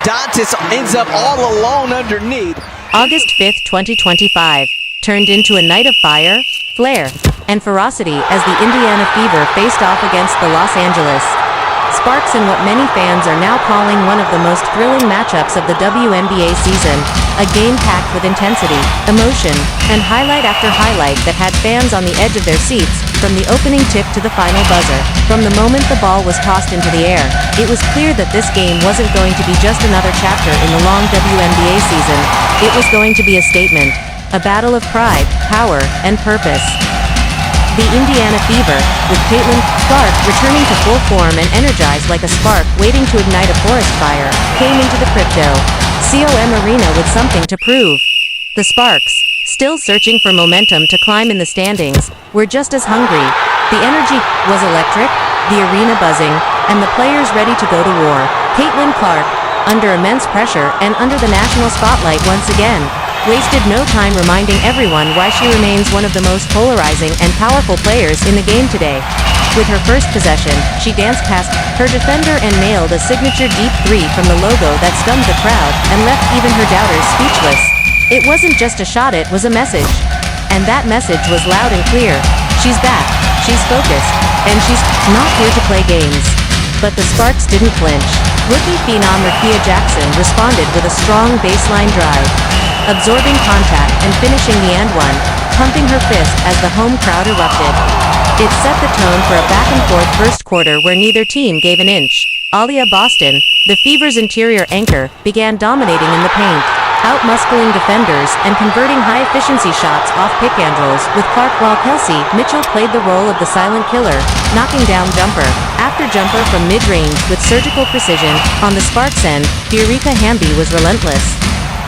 Dantas ends up all alone underneath. August 5th, 2025, turned into a night of fire, flair, and ferocity as the Indiana Fever faced off against the Los Angeles Sparks in what many fans are now calling one of the most thrilling matchups of the WNBA season, a game packed with intensity, emotion, and highlight after highlight that had fans on the edge of their seats, from the opening tip to the final buzzer. From the moment the ball was tossed into the air, it was clear that this game wasn't going to be just another chapter in the long WNBA season. It was going to be a statement, a battle of pride, power, and purpose. The Indiana Fever, with Caitlin Clark returning to full form and energized like a spark waiting to ignite a forest fire, came into the Crypto.com arena with something to prove. The Sparks, still searching for momentum to climb in the standings, were just as hungry. The energy was electric, the arena buzzing, and the players ready to go to war. Caitlin Clark, under immense pressure and under the national spotlight once again, wasted no time reminding everyone why she remains one of the most polarizing and powerful players in the game today. With her first possession, she danced past her defender and nailed a signature deep three from the logo that stunned the crowd and left even her doubters speechless. It wasn't just a shot, it was a message. And that message was loud and clear. She's back, she's focused, and she's not here to play games. But the Sparks didn't flinch. Rookie phenom Rickea Jackson responded with a strong baseline drive, absorbing contact and finishing the and one, pumping her fist as the home crowd erupted. It set the tone for a back-and-forth first quarter where neither team gave an inch. Aliyah Boston, the Fever's interior anchor, began dominating in the paint, out-muscling defenders and converting high-efficiency shots off pick-and-rolls with Clark, while Kelsey Mitchell played the role of the silent killer, knocking down jumper after jumper from mid-range with surgical precision. On the Sparks end, Rickea Jackson was relentless,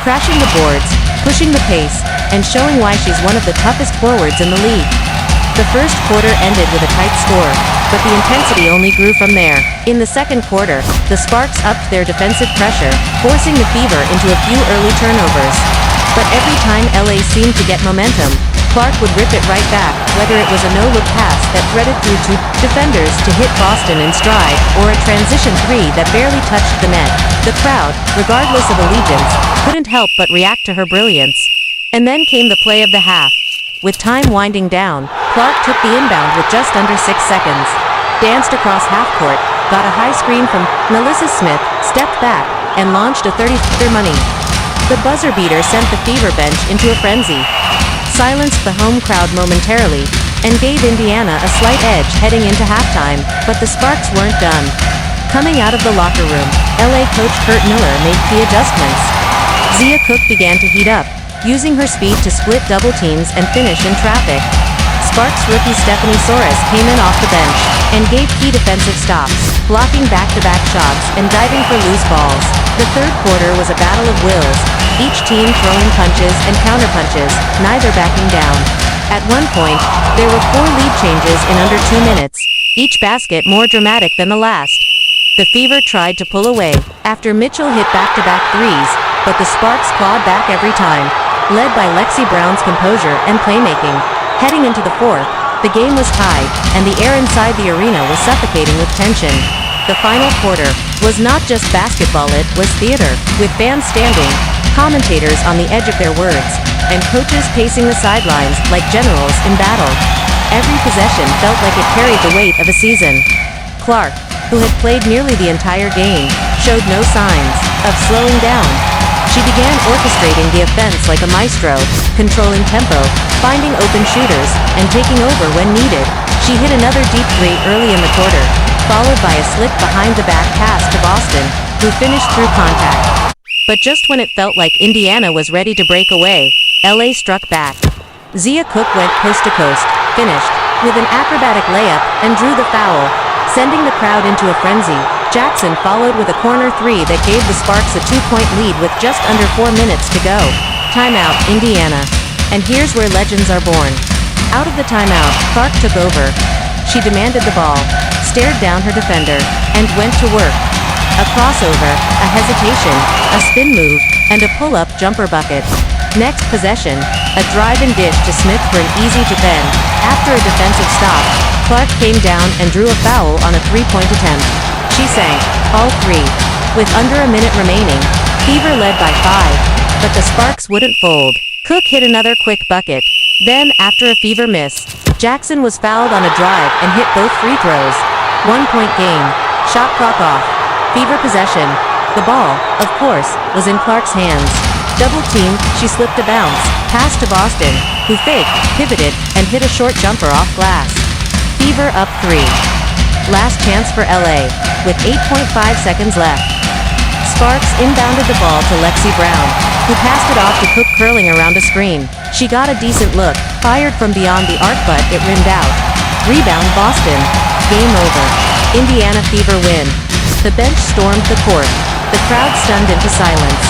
crashing the boards, pushing the pace, and showing why she's one of the toughest forwards in the league. The first quarter ended with a tight score, but the intensity only grew from there. In the second quarter, the Sparks upped their defensive pressure, forcing the Fever into a few early turnovers. But every time LA seemed to get momentum, Clark would rip it right back, whether it was a no-look pass that threaded through two defenders to hit Boston in stride, or a transition three that barely touched the net. The crowd, regardless of allegiance, couldn't help but react to her brilliance. And then came the play of the half. With time winding down, Clark took the inbound with just under 6 seconds, danced across half-court, got a high screen from Melissa Smith, stepped back, and launched a 30-footer money. The buzzer beater sent the Fever bench into a frenzy, silenced the home crowd momentarily, and gave Indiana a slight edge heading into halftime, but the Sparks weren't done. Coming out of the locker room, LA coach Curt Miller made key adjustments. Zia Cook began to heat up, using her speed to split double teams and finish in traffic. Sparks rookie Stephanie Soares came in off the bench and gave key defensive stops, blocking back-to-back shots and diving for loose balls. The third quarter was a battle of wills, each team throwing punches and counterpunches, neither backing down. At one point, there were 4 lead changes in under 2 minutes, each basket more dramatic than the last. The Fever tried to pull away after Mitchell hit back-to-back threes, but the Sparks clawed back every time, led by Lexi Brown's composure and playmaking. Heading into the fourth, the game was tied, and the air inside the arena was suffocating with tension. The final quarter was not just basketball, it was theater, with fans standing, commentators on the edge of their words, and coaches pacing the sidelines like generals in battle. Every possession felt like it carried the weight of a season. Clark, who had played nearly the entire game, showed no signs of slowing down. She began orchestrating the offense like a maestro, controlling tempo, finding open shooters, and taking over when needed. She hit another deep three early in the quarter, followed by a slick behind-the-back pass to Boston, who finished through contact. But just when it felt like Indiana was ready to break away, LA struck back. Zia Cook went coast to coast, finished with an acrobatic layup, and drew the foul, sending the crowd into a frenzy. Jackson followed with a corner three that gave the Sparks a 2-point lead with just under 4 minutes to go. Timeout, Indiana. And here's where legends are born. Out of the timeout, Clark took over. She demanded the ball, stared down her defender, and went to work. A crossover, a hesitation, a spin move, and a pull-up jumper bucket. Next possession, a drive and dish to Smith for an easy defend. After a defensive stop, Clark came down and drew a foul on a 3-point attempt. She sank all 3. With under a minute remaining, Fever led by 5, but the Sparks wouldn't fold. Cook hit another quick bucket. Then, after a Fever miss, Jackson was fouled on a drive and hit both free throws. 1-point game. Shot clock off. Fever possession. The ball, of course, was in Clark's hands. Double teamed, she slipped a bounce, pass to Boston, who faked, pivoted, and hit a short jumper off glass. Fever up 3. Last chance for LA, with 8.5 seconds left. Sparks inbounded the ball to Lexi Brown, who passed it off to Cook curling around a screen. She got a decent look, fired from beyond the arc but it rimmed out. Rebound Boston. Game over. Indiana Fever win. The bench stormed the court. The crowd stunned into silence.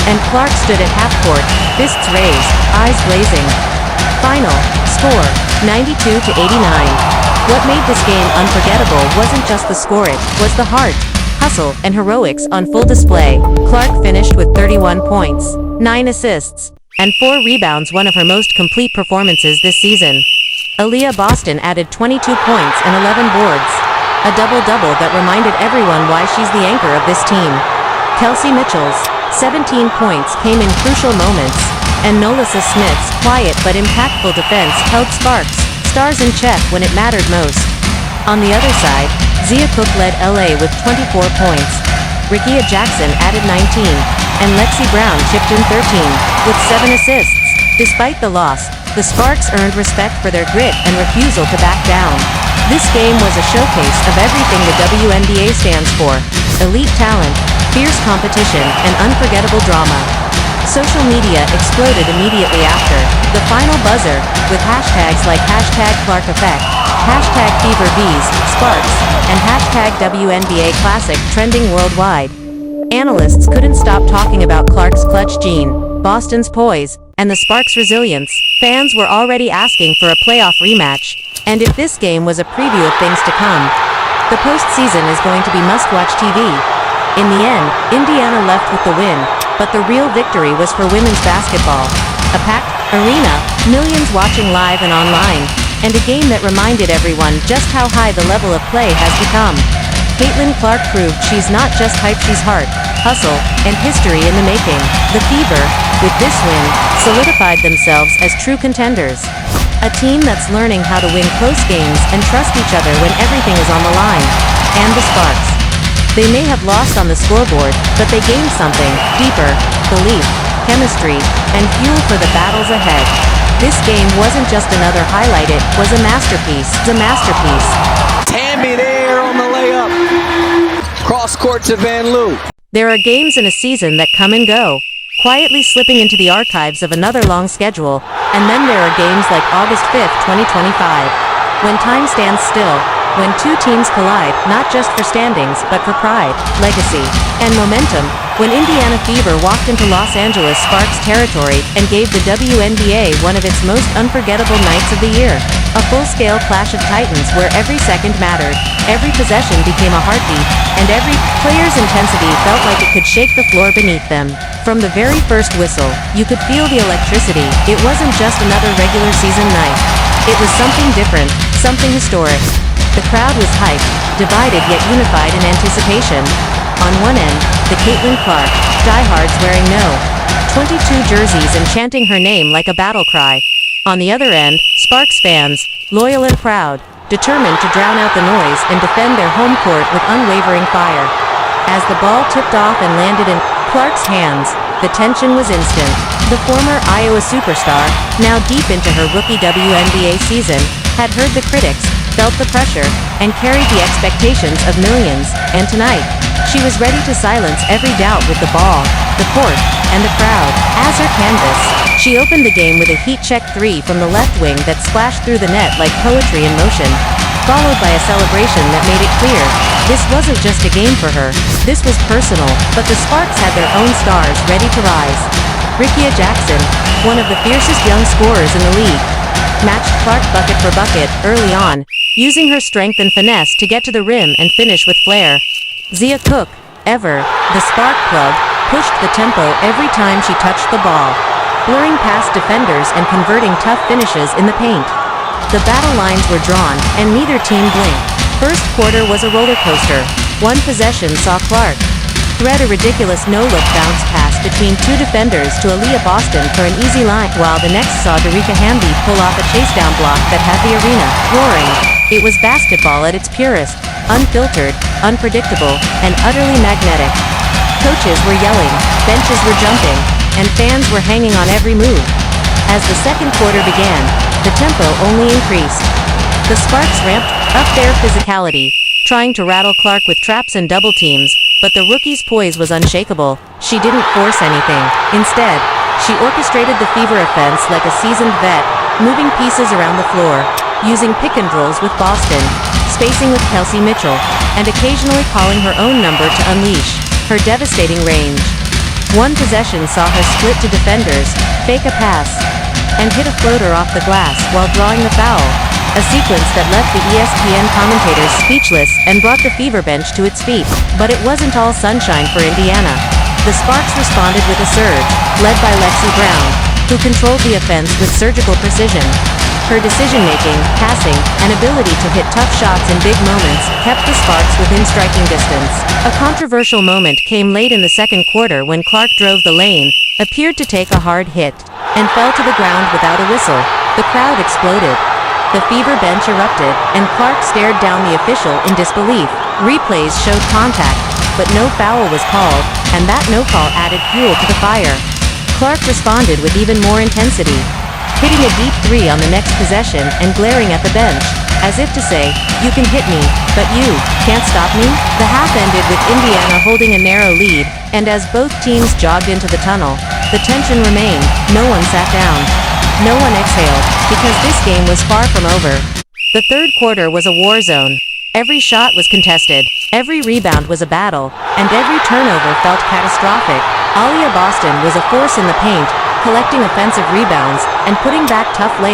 And Clark stood at half court, fists raised, eyes blazing. Final score, 92-89. What made this game unforgettable wasn't just the score, it was the heart, hustle, and heroics on full display. Clark finished with 31 points, 9 assists, and 4 rebounds, one of her most complete performances this season. Aaliyah Boston added 22 points and 11 boards. A double-double that reminded everyone why she's the anchor of this team. Kelsey Mitchell's 17 points came in crucial moments, and Nolissa Smith's quiet but impactful defense held Sparks' stars in check when it mattered most. On the other side, Zia Cook led LA with 24 points. Rickea Jackson added 19, and Lexi Brown chipped in 13, with 7 assists. Despite the loss, the Sparks earned respect for their grit and refusal to back down. This game was a showcase of everything the WNBA stands for: elite talent, fierce competition, and unforgettable drama. Social media exploded immediately after the final buzzer, with hashtags like #ClarkEffect, #FeverVs, Sparks, and #WNBA Classic trending worldwide. Analysts couldn't stop talking about Clark's clutch gene, Boston's poise, and the Sparks' resilience. Fans were already asking for a playoff rematch, and if this game was a preview of things to come, the postseason is going to be must-watch TV. In the end, Indiana left with the win, but the real victory was for women's basketball. A packed arena, millions watching live and online, and a game that reminded everyone just how high the level of play has become. Caitlin Clark proved she's not just hype, she's heart, hustle, and history in the making. The Fever, with this win, solidified themselves as true contenders. A team that's learning how to win close games and trust each other when everything is on the line. And the Sparks. They may have lost on the scoreboard, but they gained something deeper: belief, chemistry, and fuel for the battles ahead. This game wasn't just another highlight, it was a masterpiece. Tammy there on the layup. Cross court to Van Loo. There are games in a season that come and go, quietly slipping into the archives of another long schedule, and then there are games like August 5th, 2025, when time stands still, when two teams collide, not just for standings, but for pride, legacy, and momentum, when Indiana Fever walked into Los Angeles Sparks territory and gave the WNBA one of its most unforgettable nights of the year. A full-scale clash of titans where every second mattered, every possession became a heartbeat, and every player's intensity felt like it could shake the floor beneath them. From the very first whistle, you could feel the electricity. It wasn't just another regular season night. It was something different, something historic. The crowd was hyped, divided yet unified in anticipation. On one end, the Caitlin Clark, diehards wearing No. 22 jerseys and chanting her name like a battle cry. On the other end, Sparks fans, loyal and proud, determined to drown out the noise and defend their home court with unwavering fire. As the ball tipped off and landed in Clark's hands, the tension was instant. The former Iowa superstar, now deep into her rookie WNBA season, had heard the critics, felt the pressure, and carried the expectations of millions, and tonight, she was ready to silence every doubt with the ball, the court, and the crowd. As her canvas, she opened the game with a heat-check 3 from the left wing that splashed through the net like poetry in motion, followed by a celebration that made it clear, this wasn't just a game for her, this was personal, but the Sparks had their own stars ready to rise. Rickea Jackson, one of the fiercest young scorers in the league, matched Clark bucket for bucket early on, using her strength and finesse to get to the rim and finish with flair. Zia Cook, ever the spark plug, pushed the tempo every time she touched the ball, blurring past defenders and converting tough finishes in the paint. The battle lines were drawn, and neither team blinked. First quarter was a roller coaster. One possession saw Clark thread a ridiculous no-look bounce pass between two defenders to Aaliyah Boston for an easy line, while the next saw Rickea Jackson pull off a chase-down block that had the arena roaring. It was basketball at its purest, unfiltered, unpredictable, and utterly magnetic. Coaches were yelling, benches were jumping, and fans were hanging on every move. As the second quarter began, the tempo only increased. The Sparks ramped up their physicality, trying to rattle Clark with traps and double teams, but the rookie's poise was unshakable. She didn't force anything. Instead, she orchestrated the Fever offense like a seasoned vet, moving pieces around the floor, using pick and rolls with Boston, spacing with Kelsey Mitchell, and occasionally calling her own number to unleash her devastating range. One possession saw her split to defenders, fake a pass, and hit a floater off the glass while drawing the foul, a sequence that left the ESPN commentators speechless and brought the Fever bench to its feet. But it wasn't all sunshine for Indiana. The Sparks responded with a surge, led by Lexi Brown, who controlled the offense with surgical precision. Her decision-making, passing, and ability to hit tough shots in big moments kept the Sparks within striking distance. A controversial moment came late in the second quarter when Clark drove the lane, appeared to take a hard hit, and fell to the ground without a whistle. The crowd exploded. The Fever bench erupted, and Clark stared down the official in disbelief. Replays showed contact, but no foul was called, and that no call added fuel to the fire. Clark responded with even more intensity, hitting a deep three on the next possession and glaring at the bench, as if to say, "You can hit me, but you can't stop me." The half ended with Indiana holding a narrow lead, and as both teams jogged into the tunnel, the tension remained. No one sat down. No one exhaled, because this game was far from over. The third quarter was a war zone. Every shot was contested, every rebound was a battle, and every turnover felt catastrophic. Aaliyah Boston was a force in the paint, collecting offensive rebounds and putting back tough layups.